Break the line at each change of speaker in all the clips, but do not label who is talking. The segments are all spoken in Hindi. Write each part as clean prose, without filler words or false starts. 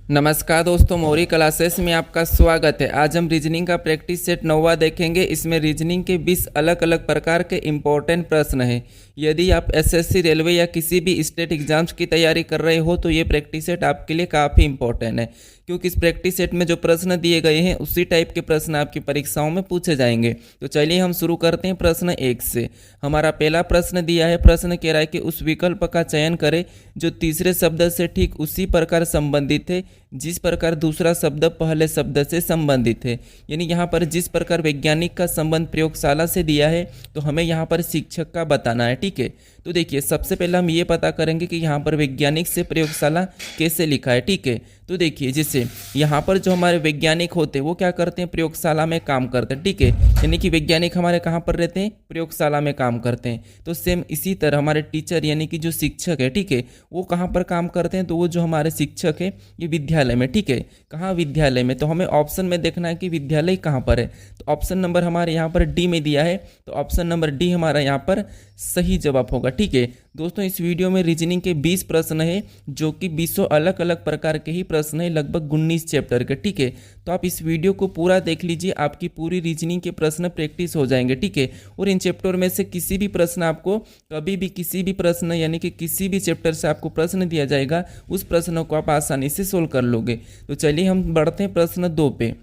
नमस्कार दोस्तों, मौरी क्लासेस में आपका स्वागत है। आज हम रीजनिंग का प्रैक्टिस सेट 9वां देखेंगे। इसमें रीजनिंग के 20 अलग अलग प्रकार के इम्पोर्टेंट प्रश्न हैं। यदि आप एसएससी, रेलवे या किसी भी स्टेट एग्जाम्स की तैयारी कर रहे हो तो ये प्रैक्टिस सेट आपके लिए काफ़ी इंपॉर्टेंट है, क्योंकि इस प्रैक्टिस सेट में जो प्रश्न दिए गए हैं उसी टाइप के प्रश्न आपकी परीक्षाओं में पूछे जाएंगे। तो चलिए हम शुरू करते हैं प्रश्न 1 से। हमारा पहला प्रश्न दिया है। प्रश्न कह रहा है कि उस विकल्प का चयन करें जो तीसरे शब्द से ठीक उसी प्रकार संबंधित है जिस प्रकार दूसरा शब्द पहले शब्द से संबंधित है। यानी यहाँ पर जिस प्रकार वैज्ञानिक का संबंध प्रयोगशाला से दिया है तो हमें यहाँ पर शिक्षक का बताना है। ठीक है, तो देखिए सबसे पहले हम ये पता करेंगे कि यहाँ पर वैज्ञानिक से प्रयोगशाला कैसे लिखा है। ठीक है, तो देखिए जैसे यहाँ पर जो हमारे वैज्ञानिक होते हैं वो क्या करते हैं, प्रयोगशाला में काम करते हैं। ठीक है, यानी कि वैज्ञानिक हमारे कहाँ पर रहते हैं, प्रयोगशाला में काम करते हैं। तो सेम इसी तरह हमारे टीचर यानी कि जो शिक्षक है, ठीक है, वो कहाँ पर काम करते हैं, तो वो जो हमारे शिक्षक है ये विद्यालय में। ठीक है, कहाँ, विद्यालय में। तो हमें ऑप्शन में देखना है कि विद्यालय कहाँ पर है। तो ऑप्शन नंबर हमारे यहाँ पर डी में दिया है, तो ऑप्शन नंबर डी हमारा यहाँ पर सही जवाब होगा। ठीक है दोस्तों, इस वीडियो में रीजनिंग के 20 प्रश्न है जो कि 20 अलग अलग प्रकार के ही प्रश्न है, लगभग 19 चैप्टर के। ठीक है, तो आप इस वीडियो को पूरा देख लीजिए, आपकी पूरी रीजनिंग के प्रश्न प्रैक्टिस हो जाएंगे। ठीक है, और इन चैप्टर में से किसी भी प्रश्न आपको कभी भी किसी भी प्रश्न यानी कि किसी भी चैप्टर से आपको प्रश्न दिया जाएगा उस प्रश्नों को आप आसानी से सोल्व कर लोगे। तो चलिए हम बढ़ते हैं प्रश्न 2 पे।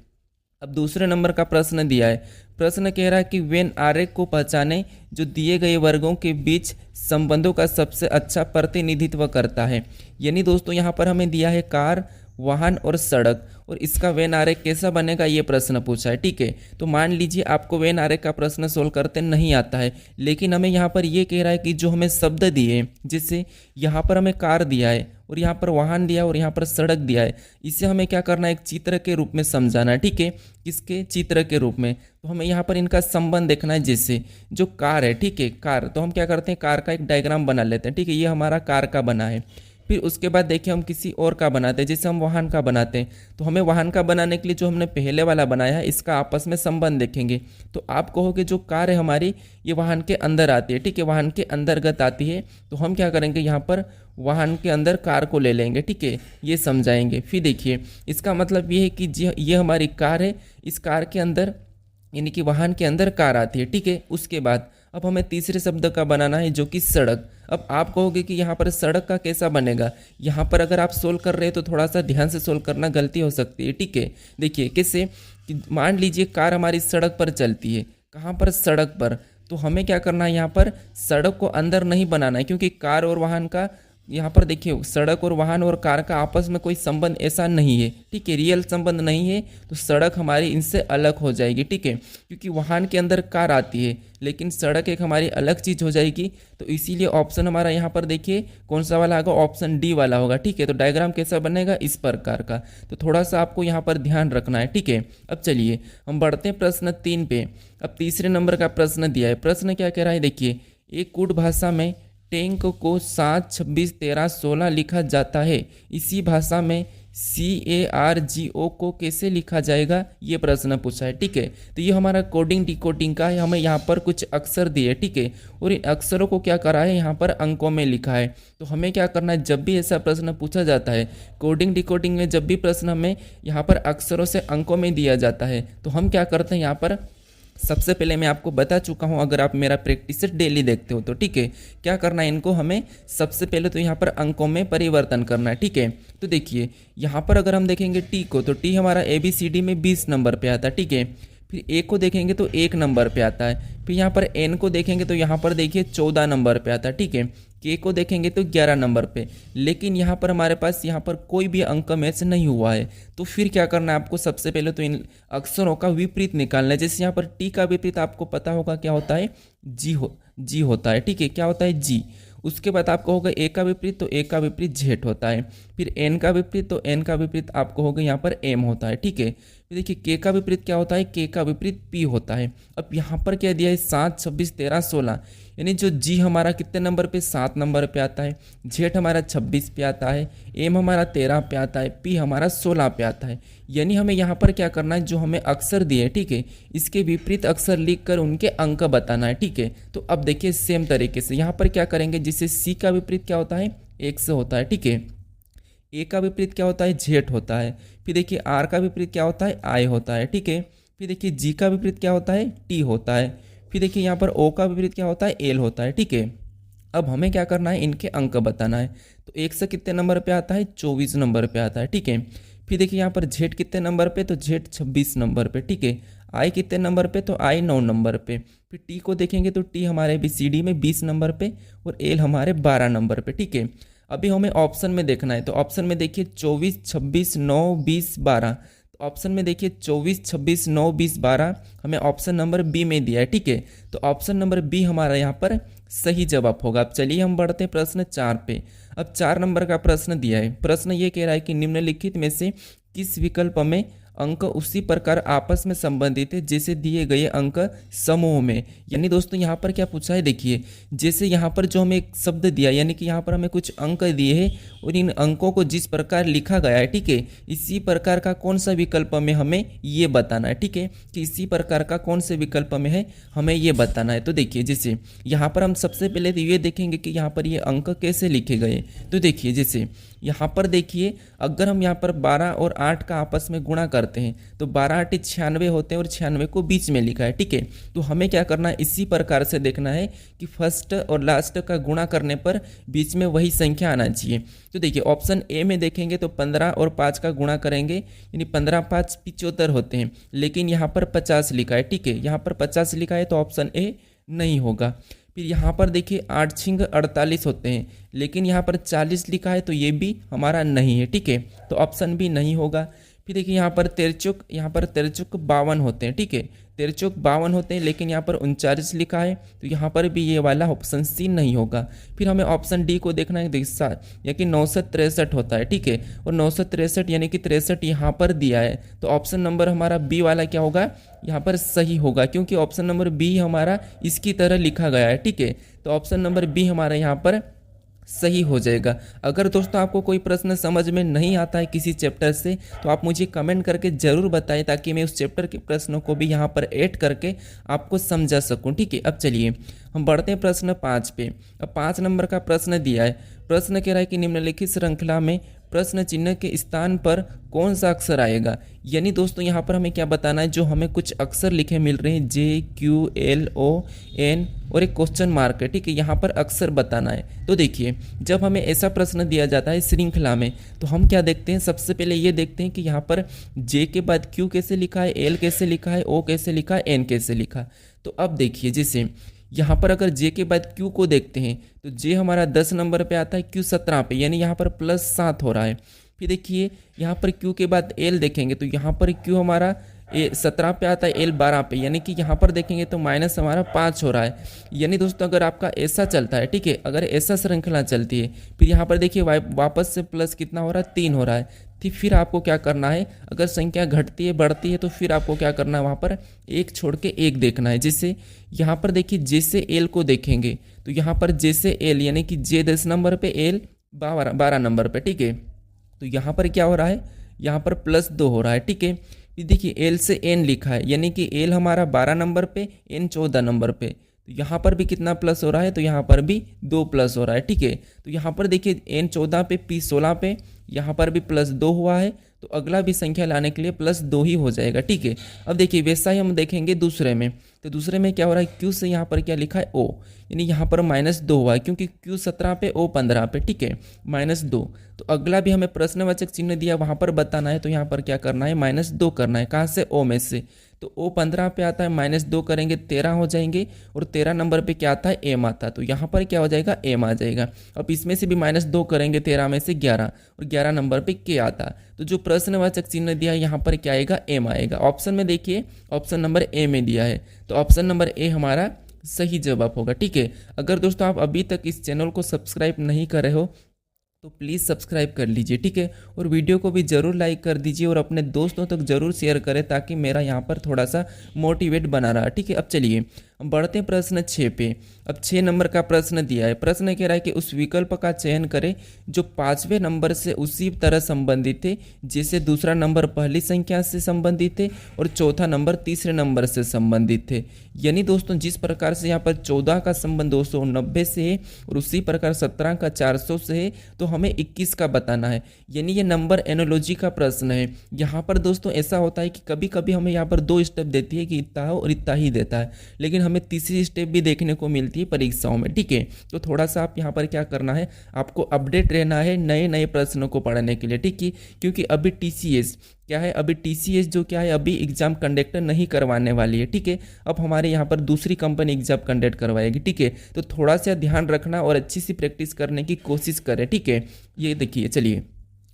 अब दूसरे नंबर का प्रश्न दिया है। प्रश्न कह रहा है कि वेन आरेख को पहचाने जो दिए गए वर्गों के बीच संबंधों का सबसे अच्छा प्रतिनिधित्व करता है। यानी दोस्तों यहाँ पर हमें दिया है कार, वाहन और सड़क, और इसका वेन आरेख कैसा बनेगा ये प्रश्न पूछा है। ठीक है, तो मान लीजिए आपको वेन आरेख का प्रश्न सोल्व करते नहीं आता है, लेकिन हमें यहाँ पर ये कह रहा है कि जो हमें शब्द दिए, जैसे यहाँ पर हमें कार दिया है और यहाँ पर वाहन दिया और यहाँ पर सड़क दिया है, इसे हमें क्या करना है, एक चित्र के रूप में समझाना है। ठीक है, किसके, चित्र के रूप में। तो हमें यहाँ पर इनका संबंध देखना है। जैसे जो कार है, ठीक है, कार, तो हम क्या करते हैं, कार का एक डायग्राम बना लेते हैं। ठीक है, ये हमारा कार का बना है। फिर उसके बाद देखिए हम किसी और का बनाते हैं, जैसे हम वाहन का बनाते हैं, तो हमें वाहन का बनाने के लिए जो हमने पहले वाला बनाया है इसका आपस में संबंध देखेंगे। तो आप कहोगे जो कार है हमारी ये वाहन के अंदर आती है। ठीक है, वाहन के अंतर्गत आती है, तो हम क्या करेंगे, यहाँ पर वाहन के अंदर कार को ले लेंगे। ठीक है, ये समझाएंगे। फिर देखिए इसका मतलब ये है कि ये हमारी कार है, इस कार के अंदर यानी कि वाहन के अंदर कार आती है। ठीक है, उसके बाद अब हमें तीसरे शब्द का बनाना है जो कि सड़क। अब आप कहोगे कि यहाँ पर सड़क का कैसा बनेगा, यहाँ पर अगर आप सोल्व कर रहे हो तो थोड़ा सा ध्यान से सोल्व करना, गलती हो सकती है। ठीक है, देखिए कैसे कि मान लीजिए कार हमारी सड़क पर चलती है, कहाँ पर, सड़क पर। तो हमें क्या करना है, यहाँ पर सड़क को अंदर नहीं बनाना है, क्योंकि कार और वाहन का यहाँ पर देखिए सड़क और वाहन और कार का आपस में कोई संबंध ऐसा नहीं है। ठीक है, रियल संबंध नहीं है, तो सड़क हमारी इनसे अलग हो जाएगी। ठीक है, क्योंकि वाहन के अंदर कार आती है लेकिन सड़क एक हमारी अलग चीज़ हो जाएगी। तो इसीलिए ऑप्शन हमारा यहाँ पर देखिए कौन सा वाला होगा, ऑप्शन डी वाला होगा। ठीक है, तो डायग्राम कैसा बनेगा, इस प्रकार का। तो थोड़ा सा आपको यहाँ पर ध्यान रखना है। ठीक है, अब चलिए हम बढ़ते हैं प्रश्न 3 पे। अब तीसरे नंबर का प्रश्न दिया है। प्रश्न क्या कह रहा है, देखिए एक कूट भाषा में टैंक को 7, 26, 13, 16 लिखा जाता है, इसी भाषा में CARGO को कैसे लिखा जाएगा, ये प्रश्न पूछा है। ठीक है, तो ये हमारा कोडिंग डिकोडिंग का है। हमें यहाँ पर कुछ अक्षर दिए, ठीक है, और इन अक्षरों को क्या करा है, यहाँ पर अंकों में लिखा है। तो हमें क्या करना है, जब भी ऐसा प्रश्न पूछा जाता है कोडिंग डिकोडिंग में, जब भी प्रश्न हमें यहाँ पर अक्षरों से अंकों में दिया जाता है, तो हम क्या करते हैं, यहाँ पर सबसे पहले मैं आपको बता चुका हूं, अगर आप मेरा प्रैक्टिस डेली देखते हो तो। ठीक है, क्या करना है, इनको हमें सबसे पहले तो यहाँ पर अंकों में परिवर्तन करना है। ठीक है, तो देखिए यहाँ पर अगर हम देखेंगे टी को, तो टी हमारा ABCD में 20 नंबर पे आता है। ठीक है, फिर ए को देखेंगे तो 1 नंबर पे आता है। फिर यहाँ पर एन को देखेंगे तो यहाँ पर देखिए 14 नंबर पे आता है। ठीक है, के को देखेंगे तो 11 नंबर पे। लेकिन यहाँ पर हमारे पास यहाँ पर कोई भी अंक मैच नहीं हुआ है, तो फिर क्या करना है आपको, सबसे पहले तो इन अक्षरों का विपरीत निकालना है। जैसे यहाँ पर टी का विपरीत आपको पता होगा क्या होता है, जी होता है। ठीक है, क्या होता है, जी। उसके बाद आप कहोगे ए का विपरीत, तो ए का विपरीत जेड होता है। फिर एन का विपरीत, तो एन का विपरीत आप कहोगे यहाँ पर एम होता है। ठीक है, फिर देखिए के का विपरीत क्या होता है, के का विपरीत पी होता है। अब यहाँ पर क्या दिया है, 7, 26, 13, 16, यानी जो जी हमारा कितने नंबर पे, 7 नंबर पे आता है, जेड हमारा 26 पे आता है, एम हमारा 13 पे आता है, पी हमारा 16 पे आता है। यानी हमें यहाँ पर क्या करना है, जो हमें अक्षर दिए, ठीक है, इसके विपरीत अक्षर लिख कर उनके अंक बताना है। ठीक है, तो अब देखिए सेम तरीके से यहाँ पर क्या करेंगे, जिससे सी का विपरीत क्या होता है, 1 से होता है। ठीक है, ए का विपरीत क्या होता है, जेड होता है। फिर देखिए आर का विपरीत क्या होता है, आई होता है, ठीक है। फिर देखिए जी का विपरीत क्या होता है, टी होता है। फिर देखिए यहाँ पर ओ का विपरीत क्या होता है, एल होता है, ठीक है। अब हमें क्या करना है, इनके अंक बताना है। तो 1 से कितने नंबर पे आता है, 24 नंबर पे आता है, ठीक है। फिर देखिए यहाँ पर जेड कितने नंबर पे, तो जेड 26 नंबर पे, ठीक है। आई कितने नंबर पे, तो आई 9 नंबर पे। फिर टी को देखेंगे तो टी हमारे ABCD में 20 नंबर पे और एल हमारे 12 नंबर पे, ठीक है। अभी हमें ऑप्शन में देखना है, तो ऑप्शन में देखिए 24, 26, 9, 20, 12। तो ऑप्शन में देखिए 24, 26, 9, 20, 12 हमें ऑप्शन नंबर बी में दिया है, ठीक है। तो ऑप्शन नंबर बी हमारा यहाँ पर सही जवाब होगा। अब चलिए हम बढ़ते हैं प्रश्न 4 पे। अब 4 नंबर का प्रश्न दिया है। प्रश्न ये कह रहा है कि निम्नलिखित में से किस विकल्प में अंक उसी प्रकार आपस में संबंधित है जैसे दिए गए अंक समूह में। यानी दोस्तों यहाँ पर क्या पूछा है, देखिए जैसे यहाँ पर जो हमें एक शब्द दिया, यानी कि यहाँ पर हमें कुछ अंक दिए हैं और इन अंकों को जिस प्रकार लिखा गया है, ठीक है, इसी प्रकार का कौन सा विकल्प में हमें ये बताना है, ठीक है, कि इसी प्रकार का कौन से विकल्प में है हमें ये बताना है। तो देखिए जैसे यहाँ पर हम सबसे पहले तो ये देखेंगे कि यहाँ पर ये अंक कैसे लिखे गए। तो देखिए जैसे यहाँ पर देखिए अगर हम यहाँ पर 12 और 8 का आपस में गुणा करते हैं तो 12 8 96 होते हैं और 96 को बीच में लिखा है, ठीक है। तो हमें क्या करना है, इसी प्रकार से देखना है कि फर्स्ट और लास्ट का गुणा करने पर बीच में वही संख्या आना चाहिए। तो देखिए ऑप्शन ए में देखेंगे तो 15 और 5 का गुणा करेंगे यानी 15 5 75 होते हैं, लेकिन यहाँ पर 50 लिखा है, ठीक है। यहाँ पर 50 लिखा है तो ऑप्शन ए नहीं होगा। फिर यहाँ पर देखिए 8 छिंग 48 होते हैं, लेकिन यहाँ पर 40 लिखा है तो ये भी हमारा नहीं है, ठीक है। तो ऑप्शन भी नहीं होगा। फिर देखिए यहाँ पर तिरचुक 52 होते हैं, ठीक है, तिरचुक 52 होते हैं, लेकिन यहाँ पर 39 लिखा है तो यहाँ पर भी ये वाला ऑप्शन सी नहीं होगा। फिर हमें ऑप्शन डी को देखना है, यानी कि 963 होता है, ठीक है, और 963 यानी कि 63 यहाँ पर दिया है। तो ऑप्शन नंबर हमारा बी वाला क्या होगा, यहाँ पर सही होगा, क्योंकि ऑप्शन नंबर बी हमारा इसकी तरह लिखा गया है, ठीक है। तो ऑप्शन नंबर बी हमारा यहाँ पर सही हो जाएगा। अगर दोस्तों आपको कोई प्रश्न समझ में नहीं आता है किसी चैप्टर से तो आप मुझे कमेंट करके ज़रूर बताएं, ताकि मैं उस चैप्टर के प्रश्नों को भी यहाँ पर ऐड करके आपको समझा सकूं, ठीक है। अब चलिए हम बढ़ते हैं प्रश्न 5 पे। अब 5 नंबर का प्रश्न दिया है। प्रश्न कह रहा है कि निम्नलिखित श्रृंखला में प्रश्न चिन्ह के स्थान पर कौन सा अक्षर आएगा। यानी दोस्तों यहाँ पर हमें क्या बताना है, जो हमें कुछ अक्षर लिखे मिल रहे हैं JQLON और एक क्वेश्चन मार्क है, ठीक है, यहाँ पर अक्षर बताना है। तो देखिए जब हमें ऐसा प्रश्न दिया जाता है श्रृंखला में तो हम क्या देखते हैं, सबसे पहले ये देखते हैं कि यहाँ पर J के बाद Q कैसे लिखा है, L कैसे लिखा है, O कैसे लिखा है, N कैसे लिखा। तो अब देखिए जैसे यहाँ पर अगर J के बाद Q को देखते हैं तो J हमारा 10 नंबर पे आता है, Q 17 पे, यानी यहाँ पर +7 हो रहा है। फिर देखिए यहाँ पर Q के बाद L देखेंगे तो यहाँ पर Q हमारा 17 पे आता है, L 12 पे, यानी कि यहाँ पर देखेंगे तो माइनस हमारा 5 हो रहा है। यानी दोस्तों अगर आपका ऐसा चलता है, ठीक है, अगर ऐसा श्रृंखला चलती है, फिर यहाँ पर देखिए वापस से प्लस कितना हो रहा है, 3 हो रहा है। फिर आपको क्या करना है, अगर संख्या घटती है बढ़ती है तो फिर आपको क्या करना है, वहाँ पर एक छोड़ के एक देखना है। जैसे यहाँ पर देखिए जैसे एल को देखेंगे तो यहाँ पर जैसे एल यानी कि J 10 नंबर पे, एल 12 नंबर पे, ठीक है। तो यहाँ पर क्या हो रहा है, यहाँ पर +2 हो रहा है, ठीक है। देखिए एल से एन लिखा है, यानी कि एल हमारा 12 नंबर पे, एन 14 नंबर पे, तो यहाँ पर भी कितना प्लस हो रहा है, तो यहाँ पर भी 2 प्लस हो रहा है, ठीक है। तो यहाँ पर देखिए एन 14 पे, पी 16 पे, यहाँ पर भी +2 हुआ है, तो अगला भी संख्या लाने के लिए +2 ही हो जाएगा, ठीक है। अब देखिए वैसा ही हम देखेंगे दूसरे में, तो दूसरे में क्या हो रहा है, Q से यहाँ पर क्या लिखा है, O, यानी यहाँ पर -2 हुआ है, क्योंकि Q 17 पे, O 15 पे, ठीक है, -2। तो अगला भी हमें प्रश्नवाचक चिन्ह दिया, वहाँ पर बताना है, तो यहाँ पर क्या करना है, -2 करना है। कहाँ से, O में से। तो O 15 पे आता है, -2 करेंगे 13 हो जाएंगे, और 13 नंबर पे क्या आता है, M आता है, तो यहाँ पर क्या हो जाएगा, M आ जाएगा। अब इसमें से भी -2 करेंगे 13 में से 11, और 11 नंबर पे K आता है, तो जो प्रश्नवाचक चिन्ह दिया है यहाँ पर क्या आएगा, M आएगा। ऑप्शन में देखिए ऑप्शन नंबर A में दिया है, तो ऑप्शन नंबर A हमारा सही जवाब होगा, ठीक है। अगर दोस्तों आप अभी तक इस चैनल को सब्सक्राइब नहीं कर रहे हो तो प्लीज़ सब्सक्राइब कर लीजिए, ठीक है, और वीडियो को भी ज़रूर लाइक कर दीजिए और अपने दोस्तों तक ज़रूर शेयर करें, ताकि मेरा यहाँ पर थोड़ा सा मोटिवेट बना रहा, ठीक है। अब चलिए हम बढ़ते हैं प्रश्न 6 पे। अब 6 नंबर का प्रश्न दिया है। प्रश्न कह रहा है कि उस विकल्प का चयन करें जो 5वें नंबर से उसी तरह संबंधित है जैसे दूसरा नंबर पहली संख्या से संबंधित है और चौथा नंबर तीसरे नंबर से संबंधित है। यानी दोस्तों जिस प्रकार से यहाँ पर 14 का संबंध 290 से है और उसी प्रकार 17 का 400 से है, तो हमें 21 का बताना है। यानी ये नंबर एनोलॉजी का प्रश्न है। यहाँ पर दोस्तों ऐसा होता है कि कभी कभी हमें यहाँ पर 2 स्टेप देती है कि इतना हो और इतना ही देता है, लेकिन हमें तीसरी स्टेप भी देखने को मिलती है परीक्षाओं में। ठीक है, तो थोड़ा सा आप यहाँ पर क्या करना है, आपको अपडेट रहना है नए नए प्रश्नों को पढ़ने के लिए। ठीक है, क्योंकि अभी टीसीएस क्या है, अभी टीसीएस जो क्या है अभी एग्जाम कंडक्ट नहीं करवाने वाली है। ठीक है, अब हमारे यहाँ पर दूसरी कंपनी एग्जाम कंडक्ट करवाएगी। ठीक है, तो थोड़ा सा ध्यान रखना और अच्छी सी प्रैक्टिस करने की कोशिश करें। ठीक है, ये देखिए, चलिए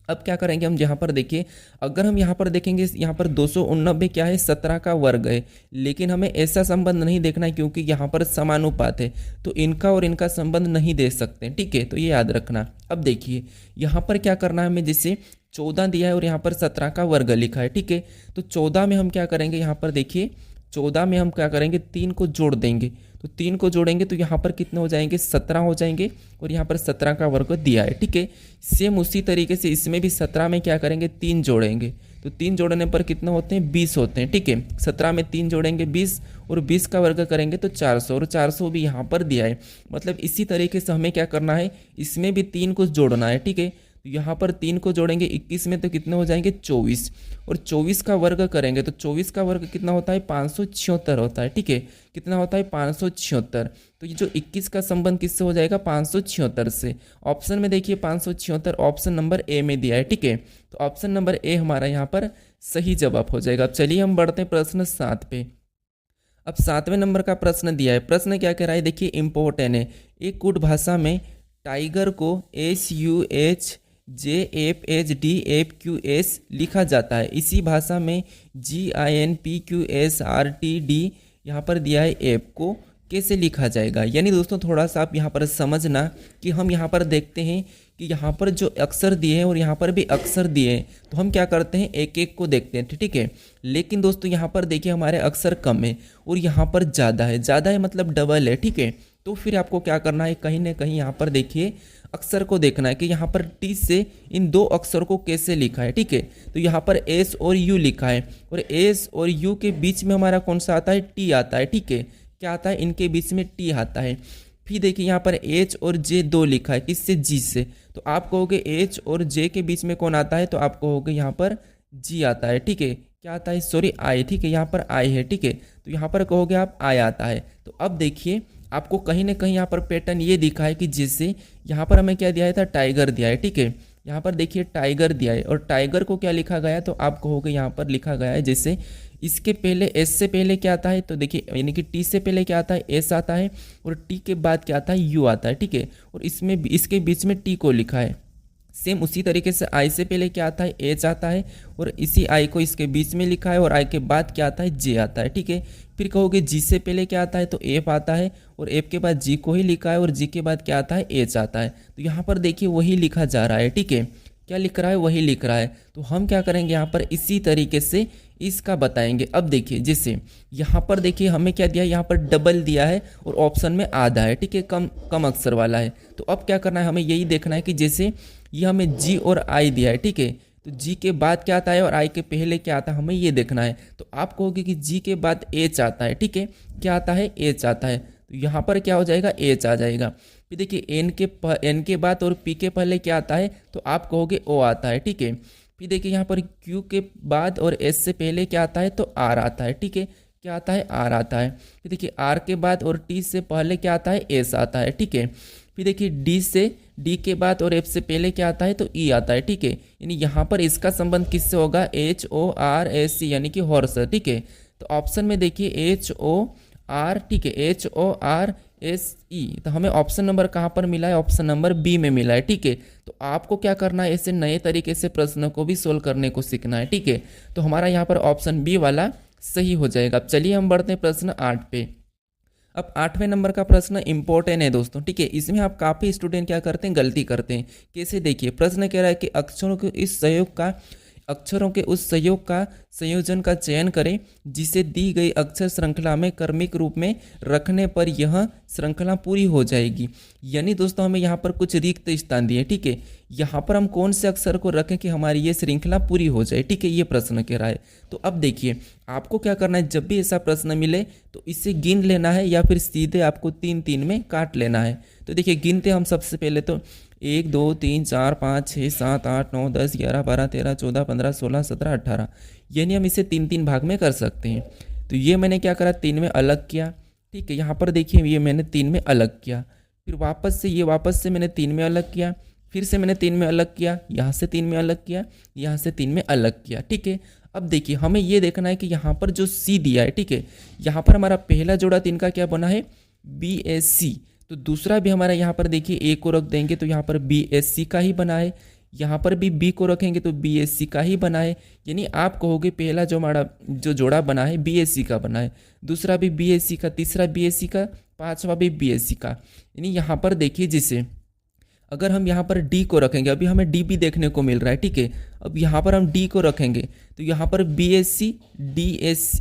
अब क्या करेंगे हम, यहाँ पर देखिए, अगर हम यहाँ पर देखेंगे, यहाँ पर 289 क्या है, 17 का वर्ग है, लेकिन हमें ऐसा संबंध नहीं देखना है क्योंकि यहाँ पर समानुपात है, तो इनका और इनका संबंध नहीं दे सकते। ठीक है, तो ये याद रखना। अब देखिए यहाँ पर क्या करना है हमें, जैसे 14 दिया है और यहाँ पर 17 का वर्ग लिखा है। ठीक है, तो 14 में हम क्या करेंगे, यहाँ पर देखिए 14 में हम क्या करेंगे, 3 को जोड़ देंगे, तो 3 को जोड़ेंगे तो यहाँ पर कितने हो जाएंगे, 17 हो जाएंगे और यहाँ पर 17 का वर्ग दिया है। ठीक है, सेम उसी तरीके से इसमें भी 17 में क्या करेंगे, 3 जोड़ेंगे, तो 3 जोड़ने पर कितने होते हैं, 20 होते हैं। ठीक है, 17 में 3 जोड़ेंगे 20 और 20 का वर्ग करेंगे तो 400 और 400 भी यहाँ पर दिया है। मतलब इसी तरीके से हमें क्या करना है, इसमें भी 3 को जोड़ना है। ठीक है, तो यहाँ पर 3 को जोड़ेंगे 21 में तो कितने हो जाएंगे, 24 और 24 का वर्ग करेंगे तो 24 का वर्ग कितना होता है, 576 होता है। ठीक है, कितना होता है, 576। तो ये जो 21 का संबंध किससे हो जाएगा, 576 से। ऑप्शन में देखिए 576 ऑप्शन नंबर ए में दिया है। ठीक है, तो ऑप्शन नंबर ए हमारा यहाँ पर सही जवाब हो जाएगा। अब चलिए हम बढ़ते हैं प्रश्न 7 पे। अब 7वें नंबर का प्रश्न दिया है। प्रश्न क्या कह रहा है, देखिए इम्पोर्टेंट है। एक कूट भाषा में टाइगर को SUHJFHDFQS लिखा जाता है। इसी भाषा में GINPQSRTD यहाँ पर दिया है, एप को कैसे लिखा जाएगा। यानी दोस्तों थोड़ा सा आप यहाँ पर समझना कि हम यहाँ पर देखते हैं कि यहाँ पर जो अक्षर दिए हैं और यहाँ पर भी अक्षर दिए हैं, तो हम क्या करते हैं, एक एक को देखते हैं। ठीक है, लेकिन दोस्तों यहाँ पर देखिए हमारे अक्षर कम है और यहाँ पर ज़्यादा है। ज़्यादा है मतलब डबल है। ठीक है, तो फिर आपको क्या करना है, कहीं ना कहीं यहाँ पर देखिए अक्षर को देखना है कि यहाँ पर टी से इन 2 अक्षर को कैसे लिखा है। ठीक है, तो यहाँ पर एस और यू लिखा है और एस और यू के बीच में हमारा कौन सा आता है, टी आता है। ठीक है, क्या आता है, इनके बीच में टी आता है। फिर देखिए यहाँ पर एच और जे 2 लिखा है, किससे, जी से, तो आप कहोगे एच और जे के बीच में कौन आता है, तो आप कहोगे यहाँ पर जी आता है। ठीक है, क्या आता है, सॉरी आई। ठीक है, यहाँ पर आई है। ठीक है, तो यहाँ पर कहोगे आप आई आता है। तो अब देखिए आपको कहीं ना कहीं यहाँ पर पैटर्न ये दिखा है कि जैसे यहाँ पर हमें क्या दिया था, टाइगर दिया है। ठीक है, यहाँ पर देखिए टाइगर दिया है और टाइगर को क्या लिखा गया है, तो आप कहोगे यहाँ पर लिखा गया है जैसे इसके पहले एस से पहले क्या आता है, तो देखिए यानी कि टी से पहले क्या आता है, एस आता है और टी के बाद क्या आता है, यू आता है। ठीक है, और इसमें इसके बीच में टी को लिखा है। सेम उसी तरीके से आई से पहले क्या आता है, एच आता है और इसी आई को इसके बीच में लिखा है और आई के बाद क्या आता है, जे आता है। ठीक है, फिर कहोगे जी से पहले क्या आता है, तो एफ आता है और एफ के बाद जी को ही लिखा है और जी के बाद क्या आता है, एच आता है। तो यहाँ पर देखिए वही लिखा जा रहा है। ठीक है, क्या लिख रहा है, वही लिख रहा है। तो हम क्या करेंगे, यहाँ पर इसी तरीके से इसका बताएंगे। अब देखिए जैसे यहाँ पर देखिए हमें क्या दिया है, यहाँ पर डबल दिया है और ऑप्शन में आधा है। ठीक है, कम अक्षर वाला है। तो अब क्या करना है, हमें यही देखना है कि जैसे ये हमें जी और आई दिया है। ठीक है, तो जी के बाद क्या आता है और आई के पहले क्या आता है, हमें ये देखना है। तो आप कहोगे कि जी के बाद एच आता है। ठीक है, क्या आता है, एच आता है। तो यहाँ पर क्या हो जाएगा, एच आ जाएगा। फिर देखिए एन के बाद और पी के पहले क्या आता है, तो आप कहोगे ओ आता है। ठीक है, फिर देखिए यहाँ पर क्यू के बाद और एस से पहले क्या आता है, तो आर आता है। ठीक है, क्या आता है, आर आता है। फिर देखिए आर के बाद और टी से पहले क्या आता है, एस आता है। ठीक है, फिर देखिए डी के बाद और एफ से पहले क्या आता है, तो ई आता है। ठीक है, यानी यहाँ पर इसका संबंध किससे होगा, HORS यानी कि हॉर्स। ठीक है, तो ऑप्शन में देखिए HOR। ठीक है, HORSE। तो हमें ऑप्शन नंबर कहाँ पर मिला है, ऑप्शन नंबर बी में मिला है। ठीक है, तो आपको क्या करना है, ऐसे नए तरीके से प्रश्नों को भी सोल्व करने को सीखना है। ठीक है, तो हमारा यहाँ पर ऑप्शन बी वाला सही हो जाएगा। अब चलिए हम बढ़ते हैं प्रश्न 8 पे। अब 8वें नंबर का प्रश्न इंपॉर्टेंट है दोस्तों। ठीक है, इसमें आप काफ़ी स्टूडेंट क्या करते हैं, गलती करते हैं। कैसे, देखिए प्रश्न कह रहा है कि अक्षरों के इस संयोग का अक्षरों के उस संयोजन का चयन करें जिसे दी गई अक्षर श्रृंखला में क्रमिक रूप में रखने पर यह श्रृंखला पूरी हो जाएगी। यानी दोस्तों हमें यहाँ पर कुछ रिक्त स्थान दिए, ठीक है। यहाँ पर हम कौन से अक्षर को रखें कि हमारी ये श्रृंखला पूरी हो जाए, ठीक है, ये प्रश्न कह रहा है। तो अब देखिए आपको क्या करना है, जब भी ऐसा प्रश्न मिले तो इसे गिन लेना है या फिर सीधे आपको 3-3 में काट लेना है। तो देखिए गिनते हम सबसे पहले तो 1 2 3 4 5 6 7 8 9 10 11 12 13 14 15 16 17 18, यानी हम इसे 3-3 भाग में कर सकते हैं। तो ये मैंने क्या करा, 3 में अलग किया, ठीक है। यहाँ पर देखिए ये मैंने 3 में अलग किया, फिर वापस से मैंने 3 में अलग किया, फिर से मैंने 3 में अलग किया, यहाँ से 3 में अलग किया, यहाँ से 3 में अलग किया, ठीक है। अब देखिए हमें ये देखना है कि यहाँ पर जो सी दिया है, ठीक है, यहाँ पर हमारा पहला जोड़ा 3 का क्या बना है, BSC। तो दूसरा भी हमारा यहाँ पर देखिए ए को रख देंगे तो यहाँ पर BSC का ही बना है, यहाँ पर भी बी को रखेंगे तो BSC का ही बना है। यानी आप कहोगे पहला जो हमारा जो जोड़ा बना है BSC का बना है, दूसरा भी BSC का, तीसरा BSC का, पांचवा भी BSC का। यानी यहाँ पर देखिए जिसे अगर हम यहाँ पर D को रखेंगे, अभी हमें D भी देखने को मिल रहा है, ठीक है। अब यहाँ पर हम D को रखेंगे तो यहाँ पर BSC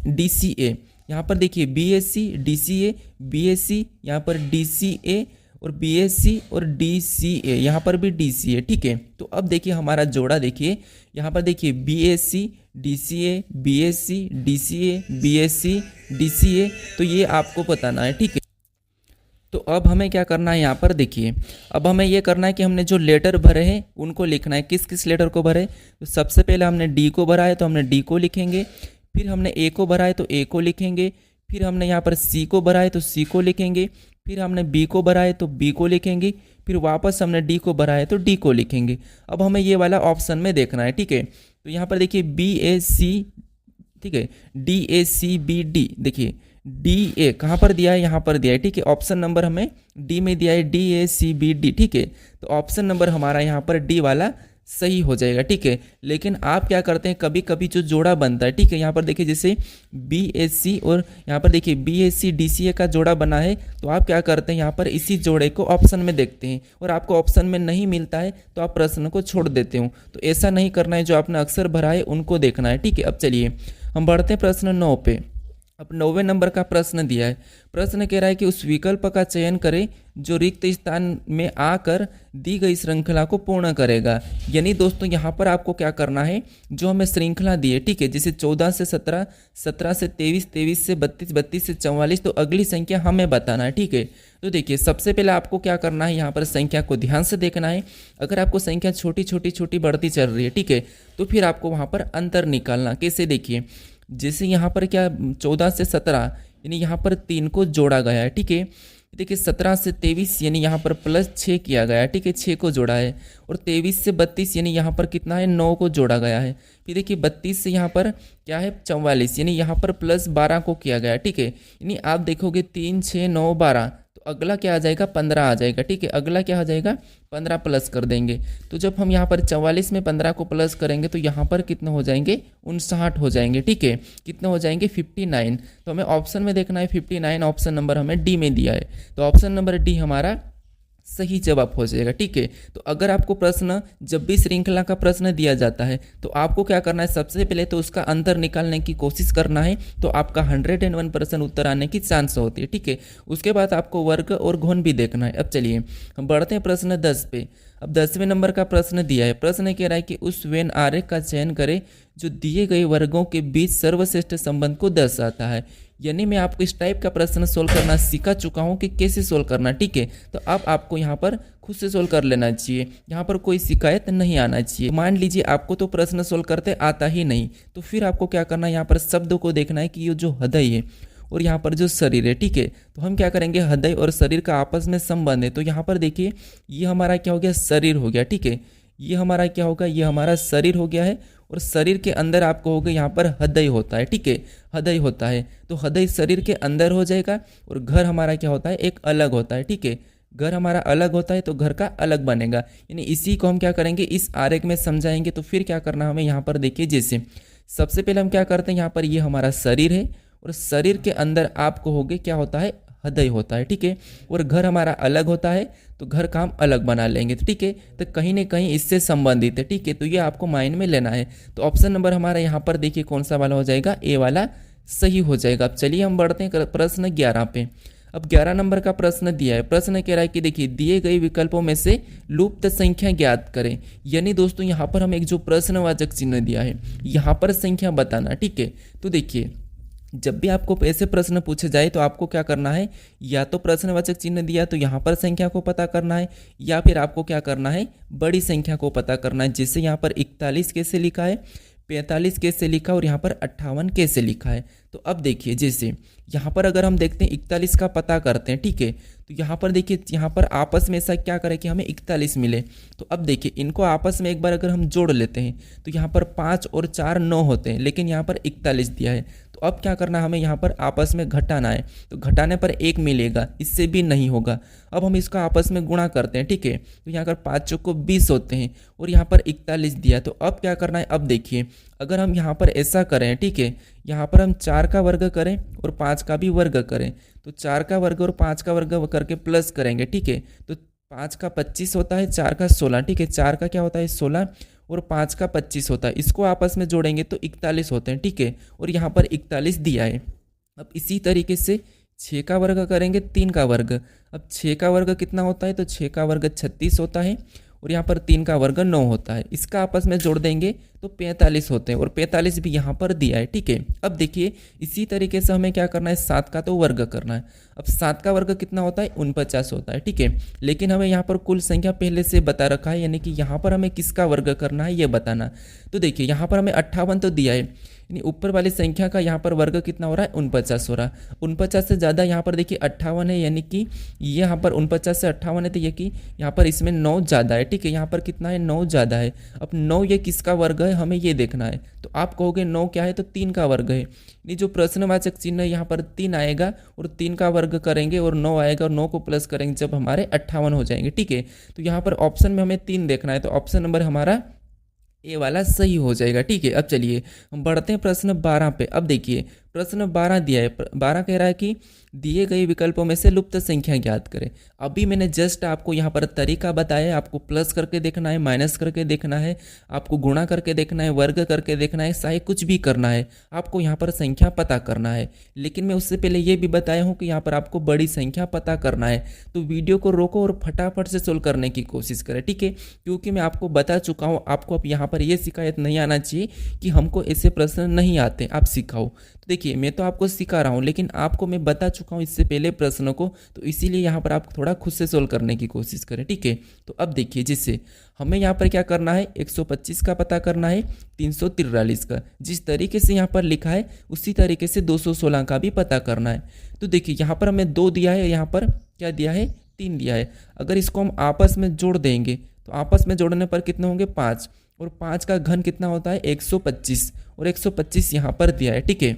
DCA, यहाँ पर देखिए BSC DCA BSC, यहाँ पर DCA और BSC और DCA, यहाँ पर भी DCA, ठीक है। तो अब देखिए हमारा जोड़ा देखिए, यहाँ पर देखिए BSC DCA BSC DCA BSC DCA, तो ये आपको बताना है, ठीक है। तो अब हमें क्या करना है, यहाँ पर देखिए अब हमें ये करना है कि हमने जो लेटर भरे हैं उनको लिखना है। किस किस लेटर को भरे, तो सबसे पहले हमने D को भरा है तो हमने D को लिखेंगे, फिर हमने A को भरा है तो A को लिखेंगे, फिर हमने यहाँ पर C को भरा है तो C को लिखेंगे, फिर हमने B को भरा है तो B को लिखेंगे, फिर वापस हमने D को भरा है तो D को लिखेंगे। अब हमें ये वाला ऑप्शन में देखना है, ठीक है। तो यहाँ पर देखिए BAC, ठीक है, DACBD, देखिए DA कहाँ पर दिया है, यहाँ पर दिया है, ठीक है। ऑप्शन नंबर हमें D में दिया है DACBD, ठीक है। तो ऑप्शन नंबर हमारा यहाँ पर D वाला सही हो जाएगा, ठीक है। लेकिन आप क्या करते हैं, कभी कभी जो जोड़ा बनता है, ठीक है, यहाँ पर देखिए जैसे BSC और यहाँ पर देखिए BSC DCA का जोड़ा बना है, तो आप क्या करते हैं यहाँ पर इसी जोड़े को ऑप्शन में देखते हैं और आपको ऑप्शन में नहीं मिलता है तो आप प्रश्न को छोड़ देते हो। तो ऐसा नहीं करना है, जो आपने अक्षर भरा है उनको देखना है, ठीक है। अब चलिए हम बढ़ते हैं प्रश्न 9 पे। अब 9वें नंबर का प्रश्न दिया है। प्रश्न कह रहा है कि उस विकल्प का चयन करें जो रिक्त स्थान में आकर दी गई श्रृंखला को पूर्ण करेगा। यानी दोस्तों यहाँ पर आपको क्या करना है, जो हमें श्रृंखला दी है, ठीक है, जैसे 14 से 17, 17 से 23, 23 से 32, 32 से 44, तो अगली संख्या हमें बताना है, ठीक है। तो देखिए सबसे पहले आपको क्या करना है, यहाँ पर संख्या को ध्यान से देखना है। अगर आपको संख्या छोटी छोटी छोटी बढ़ती चल रही है, ठीक है, तो फिर आपको वहाँ पर अंतर निकालना। कैसे, देखिए जैसे यहाँ पर क्या 14 से 17 यानी यहाँ पर 3 को जोड़ा गया है, ठीक है। देखिए 17 से 23 यानी यहाँ पर +6 किया गया है, ठीक है, 6 को जोड़ा है। और 23 से 32 यानी यहाँ पर कितना है, 9 को जोड़ा गया है। फिर देखिए 32 से यहाँ पर क्या है 44 यानी यहाँ पर +12 को किया गया है, ठीक है। यानी आप देखोगे 3 6 9 12, तो अगला क्या आ जाएगा 15 आ जाएगा, ठीक है। अगला क्या आ जाएगा 15 प्लस कर देंगे। तो जब हम यहाँ पर 44 में 15 को प्लस करेंगे तो यहाँ पर कितने हो जाएंगे 59 हो जाएंगे, ठीक है। कितने हो जाएंगे 59। तो हमें ऑप्शन में देखना है 59, ऑप्शन नंबर हमें डी में दिया है, तो ऑप्शन नंबर डी हमारा सही जवाब हो जाएगा, ठीक है। तो अगर आपको प्रश्न जब भी श्रृंखला का प्रश्न दिया जाता है तो आपको क्या करना है, सबसे पहले तो उसका अंतर निकालने की कोशिश करना है, तो आपका 101% उत्तर आने की चांस होती है, ठीक है। उसके बाद आपको वर्ग और घन भी देखना है। अब चलिए हम बढ़ते हैं प्रश्न 10 पे। अब 10वें नंबर का प्रश्न दिया है। प्रश्न कह रहा है कि उस वेन आरेख का चयन करें जो दिए गए वर्गों के बीच सर्वश्रेष्ठ संबंध को दर्शाता है। यानी मैं आपको इस टाइप का प्रश्न सोल्व करना सिखा चुका हूं कि कैसे सोल्व करना, ठीक है। तो अब आपको यहाँ पर खुद से सोल्व कर लेना चाहिए, यहाँ पर कोई शिकायत नहीं आना चाहिए। मान लीजिए आपको तो प्रश्न सोल्व करते आता ही नहीं, तो फिर आपको क्या करना है, यहाँ पर शब्दों को देखना है कि ये जो हृदय है और यहाँ पर जो शरीर है, ठीक है। तो हम क्या करेंगे, हृदय और शरीर का आपस में संबंध है, तो यहाँ पर देखिए ये हमारा क्या हो गया, शरीर हो गया, ठीक है। ये हमारा क्या होगा, ये हमारा शरीर हो गया है, और शरीर के अंदर आपको होगा यहाँ पर हृदय होता है, ठीक है, हृदय होता है। तो हृदय शरीर के अंदर हो जाएगा, और घर हमारा क्या होता है, एक अलग होता है, ठीक है। घर हमारा अलग होता है तो घर का अलग बनेगा। यानी इसी को हम क्या करेंगे, इस आरेख में समझाएंगे। तो फिर क्या करना हमें, यहाँ पर देखिए जैसे सबसे पहले हम क्या करते हैं, यहाँ पर ये हमारा शरीर है, और शरीर के अंदर आपको होगे क्या होता है, हृदय होता है, ठीक है, और घर हमारा अलग होता है तो घर का हम अलग बना लेंगे, ठीक है, तो कहीं ना कहीं इससे संबंधित है, ठीक है, तो ये आपको माइंड में लेना है। तो ऑप्शन नंबर हमारा यहाँ पर देखिए कौन सा वाला हो जाएगा, ए वाला सही हो जाएगा। अब चलिए हम बढ़ते हैं प्रश्न 11 पे। अब 11 नंबर का प्रश्न दिया है, प्रश्न कह रहा है कि देखिए दिए गए विकल्पों में से लुप्त संख्या ज्ञात करें। यानी दोस्तों यहाँ पर हम एक जो प्रश्नवाचक चिन्ह दिया है यहाँ पर संख्या बताना, ठीक है। तो देखिए जब भी आपको ऐसे प्रश्न पूछे जाए तो आपको क्या करना है, या तो प्रश्नवाचक चिन्ह दिया तो यहाँ पर संख्या को पता करना है, या फिर आपको क्या करना है, बड़ी संख्या को पता करना है। जैसे यहाँ पर 41 कैसे लिखा है, 45 कैसे लिखा और यहाँ पर 58 कैसे लिखा है। तो अब देखिए जैसे यहाँ पर अगर हम देखते हैं 41 का पता करते हैं, ठीक है, तो यहाँ पर देखिए यहाँ पर आपस में ऐसा क्या करें कि हमें 41 मिले। तो अब देखिए इनको आपस में एक बार अगर हम जोड़ लेते हैं तो यहाँ पर 5 और 4 9 होते हैं, लेकिन यहाँ पर 41 दिया है। तो अब क्या करना है, हमें यहाँ पर आपस में घटाना है। तो घटाने पर 1 मिलेगा, इससे भी नहीं होगा। अब हम इसका आपस में गुणा करते हैं, ठीक है, तो यहाँ पर 5 चौको 20 होते हैं और यहाँ पर 41 दिया। तो अब क्या करना है, अब देखिए अगर हम यहाँ पर ऐसा करें, ठीक है, यहाँ पर हम 4 का वर्ग करें और 5 का भी वर्ग करें, तो 4 का वर्ग और 5 का वर्ग करके प्लस करेंगे, ठीक है, तो 5 का 25 होता है, 4 का 16, ठीक है, 4 का क्या होता है 16 और 5 का 25 होता है। इसको आपस में जोड़ेंगे तो 41 होते हैं, ठीक है, और यहाँ पर 41 दिया है। अब इसी तरीके से 6 का वर्ग करेंगे, 3 का वर्ग। अब 6 का वर्ग कितना होता है, तो 6 का वर्ग 36 होता है और यहाँ पर 3 का वर्ग 9 होता है। इसका आपस में जोड़ देंगे तो 45 होते हैं और 45 भी यहाँ पर दिया है, ठीक है। अब देखिए इसी तरीके से हमें क्या करना है, 7 का तो वर्ग करना है। अब 7 का वर्ग कितना होता है, 49 होता है, ठीक है, लेकिन हमें यहाँ पर कुल संख्या पहले से बता रखा है, यानी कि यहाँ पर हमें किसका वर्ग करना है ये बताना। तो देखिए यहाँ पर हमें 58 तो दिया है, यानी ऊपर वाली संख्या का यहाँ पर वर्ग कितना हो रहा है, 49 हो रहा है। 49 से ज़्यादा यहाँ पर देखिए 58 है, यानी कि ये यहाँ पर 49 से 58 है, तो ये कि यहाँ पर इसमें 9 ज़्यादा है, ठीक है, यहाँ पर कितना है 9 ज़्यादा है। अब 9 ये किसका वर्ग है हमें ये देखना है। तो आप कहोगे 9 क्या है, तो 3 का वर्ग है। ये जो प्रश्नवाचक चिन्ह है यहाँ पर 3 आएगा और 3 का वर्ग करेंगे और 9 आएगा और 9 को प्लस करेंगे जब हमारे 58 हो जाएंगे, ठीक है। तो यहाँ पर ऑप्शन में हमें 3 देखना है, तो ऑप्शन नंबर हमारा ए वाला सही हो जाएगा, ठीक है। अब चलिए हम बढ़ते हैं प्रश्न 12 पे। अब देखिए प्रश्न 12 दिया है, 12 कह रहा है कि दिए गए विकल्पों में से लुप्त संख्या ज्ञात करें। अभी मैंने जस्ट आपको यहाँ पर तरीका बताया, आपको प्लस करके देखना है, माइनस करके देखना है, आपको गुणा करके देखना है, वर्ग करके देखना है, चाहे कुछ भी करना है, आपको यहाँ पर संख्या पता करना है। लेकिन मैं उससे पहले ये भी बताया हूँ कि यहाँ पर आपको बड़ी संख्या पता करना है। तो वीडियो को रोको और फटाफट से सोल्व करने की कोशिश करें, ठीक है, क्योंकि मैं आपको बता चुका हूँ, आपको अब यहाँ पर ये शिकायत नहीं आना चाहिए कि हमको ऐसे प्रश्न नहीं आते, आप सिखाओ। तो देखिए मैं तो आपको सिखा रहा हूँ, लेकिन आपको मैं बता चुका हूँ इससे पहले प्रश्नों को, तो इसीलिए यहाँ पर आप थोड़ा खुद से सोल्व करने की कोशिश करें, ठीक है। तो अब देखिए जिससे हमें यहाँ पर क्या करना है, 125 का पता करना है, 343 का, जिस तरीके से यहाँ पर लिखा है उसी तरीके से 216 का भी पता करना है। तो देखिए यहाँ पर हमें 2 दिया है, यहाँ पर क्या दिया है 3 दिया है। अगर इसको हम आपस में जोड़ देंगे तो आपस में जोड़ने पर कितने होंगे 5, और 5 का घन कितना होता है 125, और 125 यहाँ पर दिया है, ठीक है।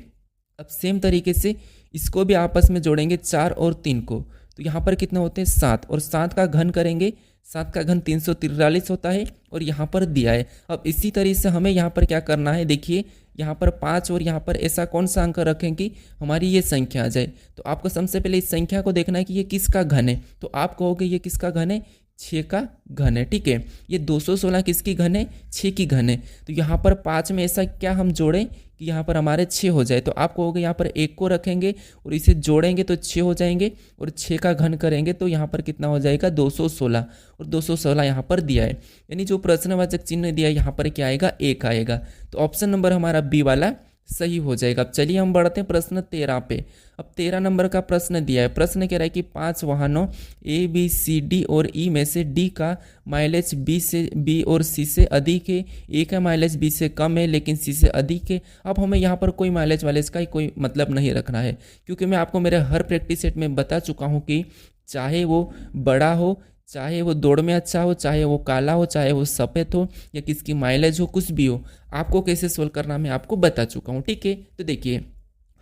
अब सेम तरीके से इसको भी आपस में जोड़ेंगे 4 और 3 को, तो यहाँ पर कितने होते हैं 7, और 7 का घन करेंगे, 7 का घन 343 होता है और यहाँ पर दिया है। अब इसी तरीके से हमें यहाँ पर क्या करना है, देखिए यहाँ पर 5 और यहाँ पर ऐसा कौन सा अंक रखें कि हमारी ये संख्या आ जाए। तो आपको सबसे पहले इस संख्या को देखना है कि ये किसका घन है। तो आप कहोगे ये किसका घन है, 6 का घन है, ठीक है। ये 216 किसकी घन है, 6 की घन है। तो यहाँ पर 5 में ऐसा क्या हम जोड़ें कि यहाँ पर हमारे 6 हो जाए। तो आप कहोगे यहाँ पर 1 को रखेंगे और इसे जोड़ेंगे तो 6 हो जाएंगे, और 6 का घन करेंगे तो यहाँ पर कितना हो जाएगा 216, और 216 यहाँ पर दिया है, यानी जो प्रश्नवाचक चिन्ह दिया है यहाँ पर क्या आएगा 1 आएगा। तो ऑप्शन नंबर हमारा बी वाला सही हो जाएगा। अब चलिए हम बढ़ते हैं प्रश्न 13 पे। अब 13 नंबर का प्रश्न दिया है, प्रश्न कह रहा है कि 5 वाहनों ए बी सी डी और ई में से डी का माइलेज बी और सी से अधिक है, ए का माइलेज बी से कम है लेकिन सी से अधिक है। अब हमें यहाँ पर कोई माइलेज वाइलेज का कोई मतलब नहीं रखना है, क्योंकि मैं आपको मेरे हर प्रैक्टिस सेट में बता चुका हूँ कि चाहे वो बड़ा हो, चाहे वो दौड़ में अच्छा हो, चाहे वो काला हो, चाहे वो सफ़ेद हो, या किसकी माइलेज हो, कुछ भी हो, आपको कैसे सोल्व करना मैं आपको बता चुका हूँ, ठीक है। तो देखिए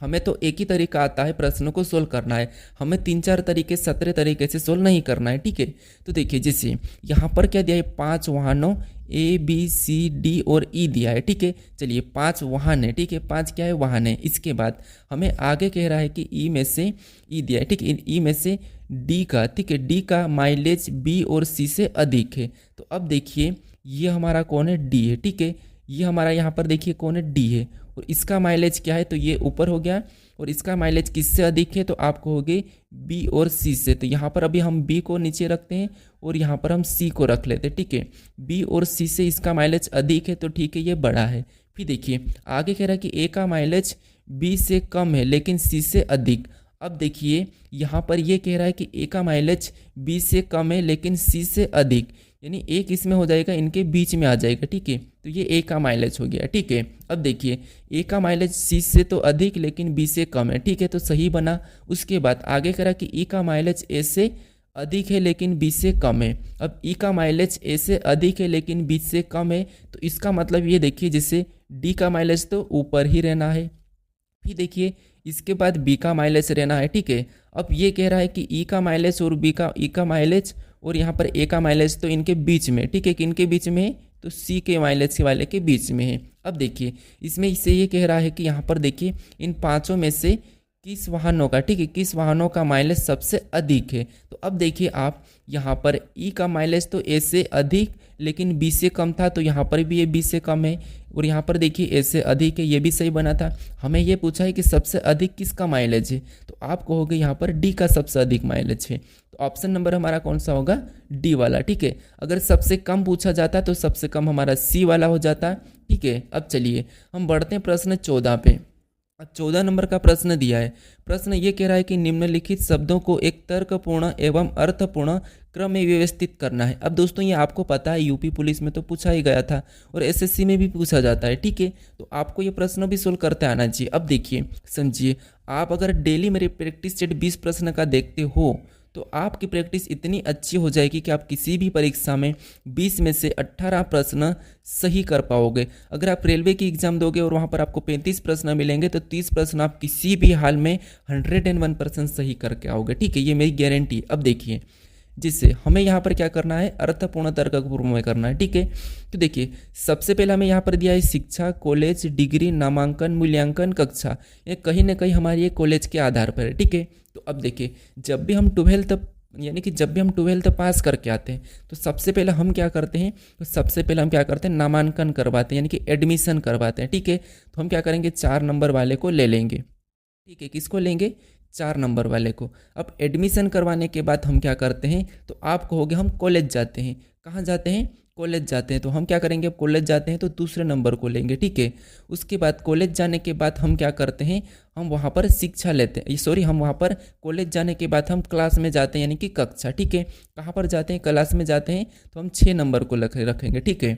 हमें तो एक ही तरीका आता है प्रश्नों को सोल्व करना है, हमें 3-4 तरीके 17 तरीके से सोल्व नहीं करना है, ठीक है। तो देखिए जैसे यहाँ पर क्या दिया है, 5 वाहनों ABCD और E दिया है, ठीक है। चलिए 5 वाहन है, ठीक है, 5 क्या है, वाहन है। इसके बाद हमें आगे कह रहा है कि E में से E दिया है, ठीक है, E में से D का, ठीक है, D का माइलेज B और C से अधिक है। तो अब देखिए ये हमारा कौन है, D है, ठीक है। ये हमारा यहाँ पर देखिए कौन है, D है। और इसका माइलेज क्या है, तो ये ऊपर हो गया। और इसका माइलेज किससे अधिक है, तो आप कहोगे बी और सी से। तो यहाँ पर अभी हम बी को नीचे रखते हैं और यहाँ पर हम सी को रख लेते हैं, ठीक है। बी और सी से इसका माइलेज अधिक है, तो ठीक है, ये बड़ा है। फिर देखिए आगे कह रहा है कि ए का माइलेज बी से कम है लेकिन सी से अधिक। अब देखिए यहाँ पर ये कह रहा है कि ए का माइलेज बी से कम है लेकिन सी से अधिक, यानी एक इसमें हो जाएगा, इनके बीच में आ जाएगा, ठीक है। तो ये ए का माइलेज हो गया, ठीक है। अब देखिए ए का माइलेज सी से तो अधिक लेकिन बी से कम है, ठीक है, तो सही बना। उसके बाद आगे करा कि ई का माइलेज ए से अधिक है लेकिन बी से कम है। अब ई का माइलेज ए से अधिक है लेकिन बी से कम है, तो इसका मतलब ये देखिए जैसे डी का माइलेज तो ऊपर ही रहना है। फिर देखिए इसके बाद बी का माइलेज रहना है, ठीक है। अब ये कह रहा है कि ई का माइलेज और ई का माइलेज और यहाँ पर ए का माइलेज तो इनके बीच में, ठीक है, किनके बीच में है, तो सी के माइलेज के वाले के बीच में है। अब देखिए इसमें इससे ये कह रहा है कि यहाँ पर देखिए इन पांचों में से किस वाहनों का, ठीक है, किस वाहनों का माइलेज सबसे अधिक है। तो अब देखिए आप यहाँ पर ई का माइलेज तो ए से अधिक लेकिन बी से कम था, तो यहाँ पर भी ये बी से कम है। और यहाँ पर देखिए ए से अधिक है, ये भी सही बना था। हमें ये पूछा है कि सबसे अधिक किसका माइलेज है, तो आप कहोगे यहाँ पर डी का सबसे अधिक माइलेज है। तो ऑप्शन नंबर हमारा कौन सा होगा, डी वाला, ठीक है। अगर सबसे कम पूछा जाता तो सबसे कम हमारा सी वाला हो जाता, ठीक है। अब चलिए हम बढ़ते हैं प्रश्न 14 पे। 14 नंबर का प्रश्न दिया है। प्रश्न ये कह रहा है कि निम्नलिखित शब्दों को एक तर्कपूर्ण एवं अर्थपूर्ण क्रम में व्यवस्थित करना है। अब दोस्तों ये आपको पता है यूपी पुलिस में तो पूछा ही गया था और एसएससी में भी पूछा जाता है, ठीक है। तो आपको ये प्रश्न भी सोल्व करते आना चाहिए। अब देखिए समझिए, आप अगर डेली मेरे प्रैक्टिस सेट 20 प्रश्न का देखते हो तो आपकी प्रैक्टिस इतनी अच्छी हो जाएगी कि आप किसी भी परीक्षा में 20 में से 18 प्रश्न सही कर पाओगे। अगर आप रेलवे की एग्जाम दोगे और वहाँ पर आपको 35 प्रश्न मिलेंगे तो 30 प्रश्न आप किसी भी हाल में 101% सही करके आओगे, ठीक है, ये मेरी गारंटी। अब देखिए जिससे हमें यहाँ पर क्या करना है, अर्थपूर्ण तर्कपूर्ण में करना है, ठीक है। तो देखिए सबसे पहले हमें यहाँ पर दिया है शिक्षा, कॉलेज, डिग्री, नामांकन, मूल्यांकन, कक्षा। ये कहीं ना कहीं हमारी ये कॉलेज के आधार पर है, ठीक है। तो अब देखिए जब भी हम 12th पास करके आते हैं तो सबसे पहले हम क्या करते हैं, नामांकन करवाते हैं, यानी कि एडमिशन करवाते हैं, ठीक है। तो हम क्या करेंगे, 4 नंबर वाले को ले लेंगे, ठीक है। किसको लेंगे, 4 नंबर वाले को। अब एडमिशन करवाने के बाद हम क्या करते हैं, तो आप कहोगे हम कॉलेज जाते हैं। कहाँ जाते हैं, कॉलेज जाते हैं। तो हम क्या करेंगे, अब कॉलेज जाते हैं तो दूसरे नंबर को लेंगे, ठीक है। उसके बाद कॉलेज जाने के बाद हम क्या करते हैं, हम वहाँ पर शिक्षा लेते हैं, हम वहाँ पर कॉलेज जाने के बाद हम क्लास में जाते हैं, यानी कि कक्षा, ठीक है। कहाँ पर जाते हैं, क्लास में जाते हैं, तो हम 6 नंबर को रखेंगे, ठीक है।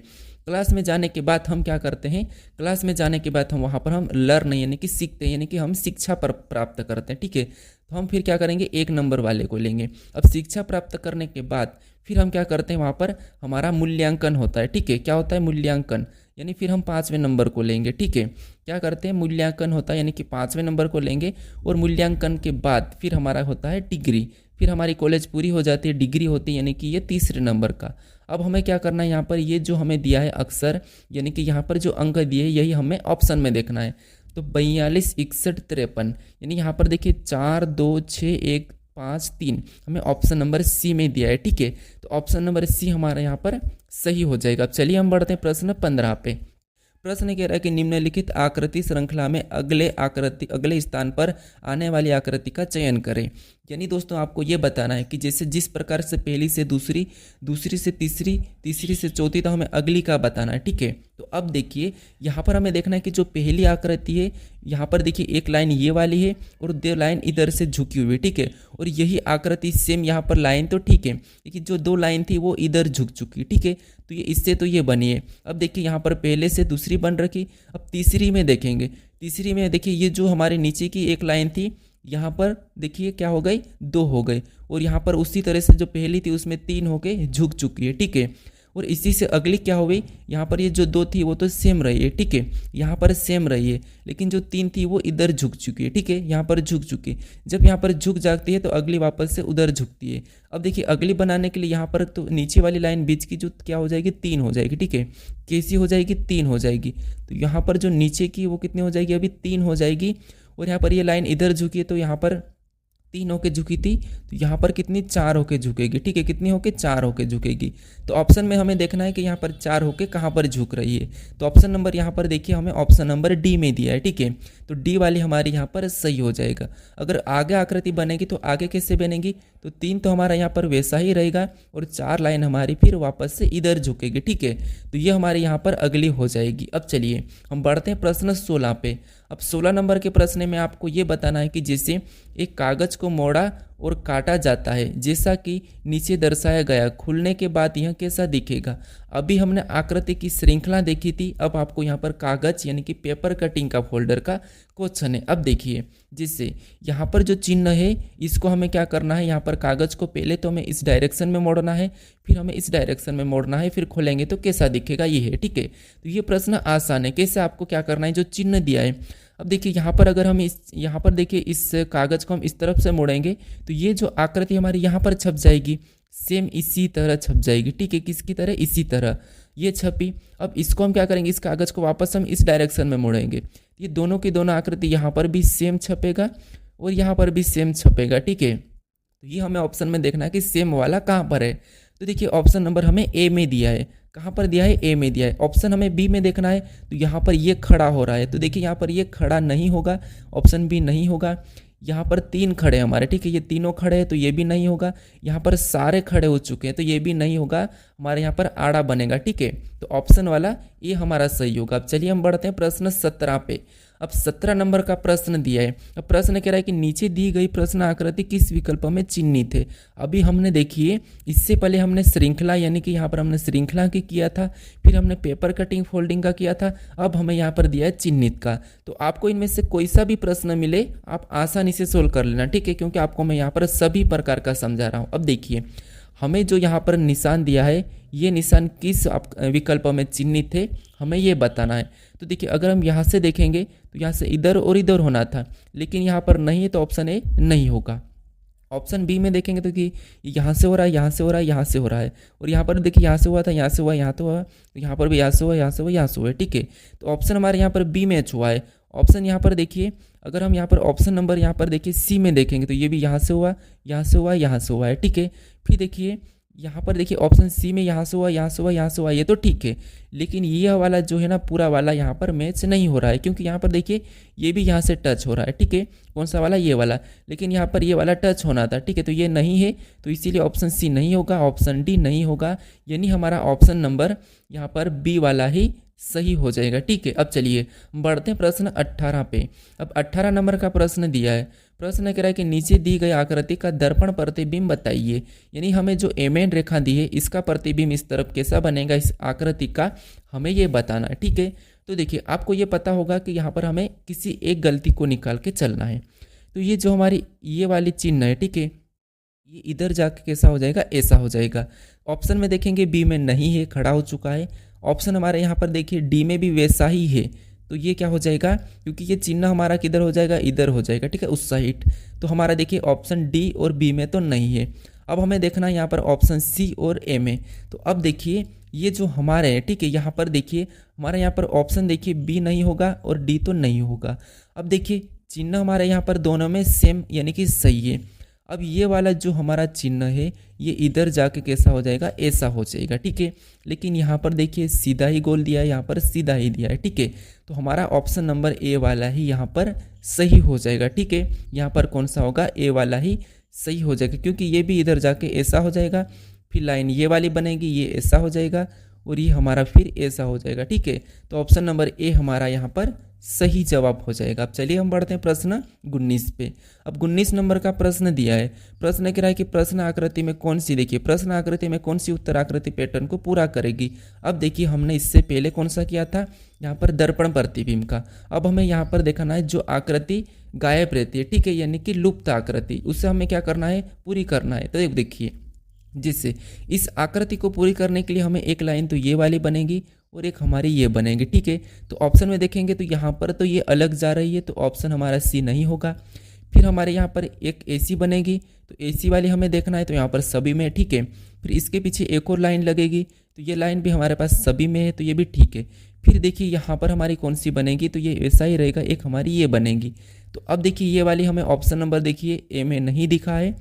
क्लास में जाने के बाद हम क्या करते हैं, क्लास में जाने के बाद हम वहाँ पर हम लर्न यानी कि सीखते हैं, यानी कि हम शिक्षा प्राप्त करते हैं, ठीक है। तो हम फिर क्या करेंगे, 1 नंबर वाले को लेंगे। अब शिक्षा प्राप्त करने के बाद फिर हम क्या करते हैं, वहाँ पर हमारा मूल्यांकन होता है, ठीक है। क्या होता है, मूल्यांकन, यानी फिर हम 5वें नंबर को लेंगे, ठीक है। क्या करते हैं, मूल्यांकन होता है, यानी कि 5वें नंबर को लेंगे। और मूल्यांकन के बाद फिर हमारा होता है डिग्री। फिर हमारी कॉलेज पूरी हो जाती है, डिग्री होती है, यानी कि ये 3रे नंबर का। अब हमें क्या करना है, यहाँ पर ये जो हमें दिया है अक्षर, यानी कि यहाँ पर जो अंक दिए यही हमें ऑप्शन में देखना है। तो 42, 61, 53, यानी यहाँ पर देखिए 4, 2, 6, 1, 5, 3 हमें ऑप्शन नंबर सी में दिया है, ठीक है। तो ऑप्शन नंबर सी हमारा यहाँ पर सही हो जाएगा। अब चलिए हम बढ़ते हैं प्रश्न 15 पे। प्रश्न कह रहा है कि निम्नलिखित आकृति श्रृंखला में अगले स्थान पर आने वाली आकृति का चयन करें। यानी दोस्तों आपको ये बताना है कि जैसे जिस प्रकार से पहली से दूसरी, दूसरी से तीसरी, तीसरी से चौथी, तो हमें अगली का बताना है, ठीक है। तो अब देखिए यहाँ पर हमें देखना है कि जो पहली आकृति है, यहाँ पर देखिए एक लाइन ये वाली है और 2 लाइन इधर से झुकी हुई है, ठीक है। और यही आकृति सेम यहाँ पर लाइन तो ठीक है, लेकिन जो 2 लाइन थी वो इधर झुक चुकी, ठीक है। तो ये इससे तो ये बनी है। अब देखिए यहाँ पर पहले से दूसरी बन रखी। अब तीसरी में देखेंगे, तीसरी में देखिए ये जो हमारे नीचे की एक लाइन थी, यहाँ पर देखिए क्या हो गई, 2 हो गई। और यहाँ पर उसी तरह से जो पहली थी उसमें 3 हो के झुक चुकी है, ठीक है। और इसी से अगली क्या हो गई, यहाँ पर ये जो 2 थी वो तो सेम रही है, ठीक है, यहाँ पर सेम रही है, लेकिन जो 3 थी वो इधर झुक चुकी है, ठीक है, यहाँ पर झुक चुकी है। जब यहाँ पर झुक जाती है तो अगली वापस से उधर झुकती है। अब देखिए अगली बनाने के लिए यहाँ पर तो नीचे वाली लाइन बीच की जो क्या हो जाएगी, 3 हो जाएगी, ठीक है, कैसी हो जाएगी, 3 हो जाएगी। तो यहाँ पर जो नीचे की वो कितनी हो जाएगी, अभी 3 हो जाएगी। और यहाँ पर ये लाइन इधर झुकी है तो यहाँ पर 3 होके झुकी थी, तो यहाँ पर कितनी, 4 होके झुकेगी, ठीक है, कितनी होके, 4 होके झुकेगी। तो ऑप्शन में हमें देखना है कि यहाँ पर 4 होके कहाँ पर झुक रही है। तो ऑप्शन नंबर यहाँ पर देखिए हमें ऑप्शन नंबर डी में दिया है, ठीक है, तो डी वाली हमारी यहाँ पर सही हो जाएगा। अगर आगे आकृति बनेगी तो आगे कैसे बनेगी, तो 3 तो हमारा यहाँ पर वैसा ही रहेगा और 4 लाइन हमारी फिर वापस से इधर झुकेगी, ठीक है, तो ये हमारे यहाँ पर अगली हो जाएगी। अब चलिए हम बढ़ते हैं प्रश्न 16 पे। अब 16 नंबर के प्रश्न में आपको ये बताना है कि जैसे एक कागज को मोड़ा और काटा जाता है जैसा कि नीचे दर्शाया गया, खुलने के बाद यह कैसा दिखेगा। अभी हमने आकृति की श्रृंखला देखी थी, अब आपको यहाँ पर कागज यानी कि पेपर कटिंग का फोल्डर का क्वेश्चन है। अब देखिए जिससे यहाँ पर जो चिन्ह है इसको हमें क्या करना है, यहाँ पर कागज को पहले तो हमें इस डायरेक्शन में मोड़ना है, फिर हमें इस डायरेक्शन में मोड़ना है, फिर खोलेंगे तो कैसा दिखेगा, ये है, ठीक है। तो ये प्रश्न आसान है, कैसे आपको क्या करना है, जो चिन्ह दिया है। अब देखिए यहाँ पर अगर हम यहाँ पर देखिए इस कागज को हम इस तरफ से मोड़ेंगे तो ये जो आकृति हमारी यहाँ पर छप जाएगी, सेम इसी तरह छप जाएगी, ठीक है, किसकी तरह, इसी तरह ये छपी। अब इसको हम क्या करेंगे, इस कागज को वापस हम इस डायरेक्शन में मोड़ेंगे, ये दोनों की दोनों आकृति यहाँ पर भी सेम छपेगा और यहाँ पर भी सेम छपेगा, ठीक है। तो ये हमें ऑप्शन में देखना है कि सेम वाला कहाँ पर है। तो देखिए ऑप्शन नंबर हमें ए में दिया है, कहाँ पर दिया है, ए में दिया है। ऑप्शन हमें बी में देखना है, तो यहाँ पर ये खड़ा हो रहा है, तो देखिए यहाँ पर ये खड़ा नहीं होगा, ऑप्शन बी नहीं होगा। यहाँ पर 3 खड़े हमारे, ठीक है, ये तीनों खड़े हैं तो ये भी नहीं होगा। यहाँ पर सारे खड़े हो चुके हैं तो ये भी नहीं होगा, हमारे यहाँ पर आड़ा बनेगा, ठीक है, तो ऑप्शन वाला ये हमारा सही होगा। अब चलिए हम बढ़ते हैं प्रश्न 17 पे। अब 17 नंबर का प्रश्न दिया है। अब प्रश्न कह रहा है कि नीचे दी गई प्रश्न आकृति किस विकल्प में चिन्हित है। अभी हमने देखिए इससे पहले हमने श्रृंखला यानी कि यहाँ पर हमने श्रृंखला की किया था, फिर हमने पेपर कटिंग फोल्डिंग का किया था, अब हमें यहाँ पर दिया है चिन्हित का। तो आपको इनमें से कोई सा भी प्रश्न मिले आप आसानी से सोल्व कर लेना, ठीक है, क्योंकि आपको मैं यहाँ पर सभी प्रकार का समझा रहा हूँ। अब देखिए हमें जो यहाँ पर निशान दिया है ये निशान किस विकल्प में चिन्हित है हमें ये बताना है। तो देखिए अगर हम यहाँ से देखेंगे तो यहाँ से इधर और इधर होना था, लेकिन यहाँ पर नहीं है तो ऑप्शन ए नहीं होगा। ऑप्शन बी में देखेंगे तो कि यहाँ से हो रहा है, यहाँ से हो रहा है, यहाँ से हो रहा है, और यहाँ पर देखिए यहाँ से हुआ था, यहाँ से हुआ, यहाँ तो हुआ, तो यहाँ पर भी यहाँ से हुआ, यहाँ से हुआ, यहाँ से हुआ, ठीक है। तो ऑप्शन हमारे यहाँ पर बी मैच हुआ है। ऑप्शन यहाँ पर देखिए अगर हम यहाँ पर ऑप्शन नंबर यहाँ पर देखिए सी में देखेंगे तो ये भी यहाँ से हुआ, यहाँ से हुआ, यहाँ से हुआ है, ठीक है। फिर देखिए यहाँ पर देखिए ऑप्शन सी में यहाँ से हुआ, यहाँ से हुआ, यहाँ से हुआ, ये तो ठीक है, लेकिन ये वाला जो है ना पूरा वाला यहाँ पर मैच नहीं हो रहा है, क्योंकि यहाँ पर देखिए ये भी यहाँ से टच हो रहा है, ठीक है, कौन सा वाला, ये वाला, लेकिन यहाँ पर ये वाला टच होना था, ठीक है, तो ये नहीं है, तो इसीलिए ऑप्शन सी नहीं होगा, ऑप्शन डी नहीं होगा, यानी हमारा ऑप्शन नंबर यहाँ पर बी वाला ही सही हो जाएगा, ठीक है। अब चलिए बढ़ते हैं प्रश्न 18 पे। अब 18 नंबर का प्रश्न दिया है। प्रश्न कह रहा है कि नीचे दी गई आकृति का दर्पण प्रतिबिंब बताइए, यानी हमें जो एमेन रेखा दी है इसका प्रतिबिंब इस तरफ कैसा बनेगा इस आकृति का, हमें ये बताना है, ठीक है। तो देखिए आपको ये पता होगा कि यहाँ पर हमें किसी एक गलती को निकाल के चलना है। तो ये जो हमारी ये वाली चिन्ह है, ठीक है, ये इधर जाके कैसा हो जाएगा, ऐसा हो जाएगा। ऑप्शन में देखेंगे बी में नहीं है, खड़ा हो चुका है। ऑप्शन हमारे यहाँ पर देखिए डी में भी वैसा ही है, तो ये क्या हो जाएगा, क्योंकि ये चिन्ह हमारा किधर हो जाएगा, इधर हो जाएगा, ठीक है, उस साइड। तो हमारा देखिए ऑप्शन डी और बी में तो नहीं है। अब हमें देखना है यहाँ पर ऑप्शन सी और ए में। तो अब देखिए ये जो हमारे हैं, ठीक है, यहाँ पर देखिए हमारे यहाँ पर ऑप्शन देखिए बी नहीं होगा और डी तो नहीं होगा। अब देखिए चिन्ह हमारे यहाँ पर दोनों में सेम यानी कि सही है। अब ये वाला जो हमारा चिन्ह है ये इधर जाके कैसा हो जाएगा, ऐसा हो जाएगा, ठीक है, लेकिन यहाँ पर देखिए सीधा ही गोल दिया है, यहाँ पर सीधा ही दिया है, ठीक है। तो हमारा ऑप्शन नंबर ए वाला ही यहाँ पर सही हो जाएगा, ठीक है। यहाँ पर कौन सा होगा, ए वाला ही सही हो जाएगा, क्योंकि ये भी इधर जाके ऐसा हो जाएगा, फिर लाइन ये वाली बनेगी, ये ऐसा हो जाएगा और ये हमारा फिर ऐसा हो जाएगा, ठीक है। तो ऑप्शन नंबर ए हमारा यहाँ पर सही जवाब हो जाएगा। अब चलिए हम बढ़ते हैं प्रश्न 19 पे। अब 19 नंबर का प्रश्न दिया है। प्रश्न कह रहा है कि प्रश्न आकृति में कौन सी, देखिए प्रश्न आकृति में कौन सी उत्तर आकृति पैटर्न को पूरा करेगी। अब देखिए हमने इससे पहले कौन सा किया था, यहाँ पर दर्पण प्रतिबिंब का। अब हमें यहाँ पर देखना है जो आकृति गायब रहती है, ठीक है, यानी कि लुप्त आकृति, उससे हमें क्या करना है, पूरी करना है। तो देखिए जिससे इस आकृति को पूरी करने के लिए हमें एक लाइन तो ये वाली बनेगी और एक हमारी ये बनेगी, ठीक है। तो ऑप्शन में देखेंगे तो यहाँ पर तो ये अलग जा रही है, तो ऑप्शन हमारा सी नहीं होगा। फिर हमारे यहाँ पर एक AC बनेगी, तो AC वाली हमें देखना है, तो यहाँ पर सभी में, ठीक है। फिर इसके पीछे एक और लाइन लगेगी, तो ये लाइन भी हमारे पास सभी में है, तो ये भी ठीक है। फिर देखिए यहाँ पर हमारी कौन सी बनेगी, तो ये ऐसा ही रहेगा, एक हमारी ये बनेगी। तो अब देखिए ये वाली हमें ऑप्शन नंबर देखिए ए में नहीं दिखा है,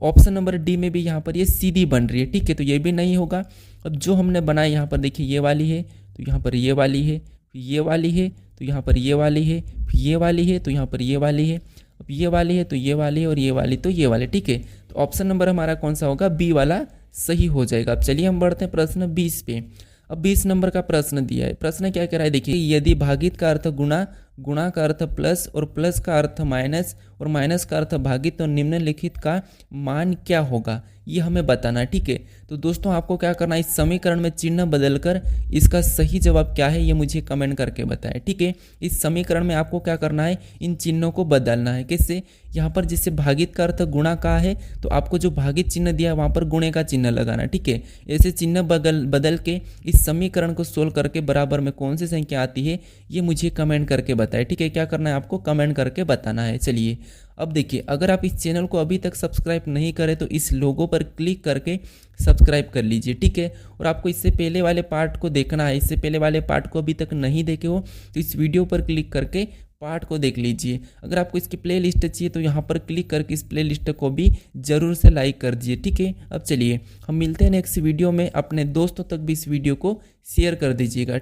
ऑप्शन नंबर डी में भी यहाँ पर ये सीधी बन रही है, ठीक है, तो ये भी नहीं होगा। अब जो हमने बनाया यहाँ पर देखिए ये वाली है, तो यहाँ पर ये वाली है, फिर ये वाली है, तो यहाँ पर ये वाली है, फिर ये वाली है, तो यहाँ पर ये वाली है, अब ये वाली है, तो ये वाली है, और ये वाली तो ये वाली, ठीक है। तो ऑप्शन नंबर हमारा कौन सा होगा, बी वाला सही हो जाएगा। अब चलिए हम बढ़ते हैं प्रश्न 20 पे। अब 20 नंबर का प्रश्न दिया है। प्रश्न क्या कह रहा है, देखिए यदि भागित का अर्थ गुणा, गुणा का अर्थ प्लस और प्लस का अर्थ माइनस और माइनस का अर्थ भागित, तो निम्नलिखित का मान क्या होगा, ये हमें बताना है, ठीक है। तो दोस्तों आपको क्या करना है, इस समीकरण में चिन्ह बदलकर इसका सही जवाब क्या है ये मुझे कमेंट करके बताएं, ठीक है। इस समीकरण में आपको क्या करना है, इन चिन्हों को बदलना है। कैसे, यहाँ पर जिससे भागित का अर्थ गुणा का है, तो आपको जो भागित चिन्ह दिया है वहाँ पर गुणे का चिन्ह लगाना, ठीक है। ऐसे चिन्ह बदल के इस समीकरण को सोल्व करके बराबर में कौन सी संख्या आती है ये मुझे कमेंट करके बताएं, ठीक है। क्या करना है, आपको कमेंट करके बताना है। चलिए अब देखिए, अगर आप इस चैनल को अभी तक सब्सक्राइब नहीं करें तो इस लोगो पर क्लिक करके सब्सक्राइब कर लीजिए, ठीक है। और आपको इससे पहले वाले पार्ट को देखना है, इससे पहले वाले पार्ट को अभी तक नहीं देखे हो तो इस वीडियो पर क्लिक करके पार्ट को देख लीजिए। अगर आपको इसकी प्ले लिस्ट चाहिए तो यहाँ पर क्लिक करके इस प्ले लिस्ट को भी ज़रूर से लाइक कर दीजिए, ठीक है। अब चलिए हम मिलते हैं नेक्स्ट वीडियो में, अपने दोस्तों तक भी इस वीडियो को शेयर कर दीजिएगा, ठीक।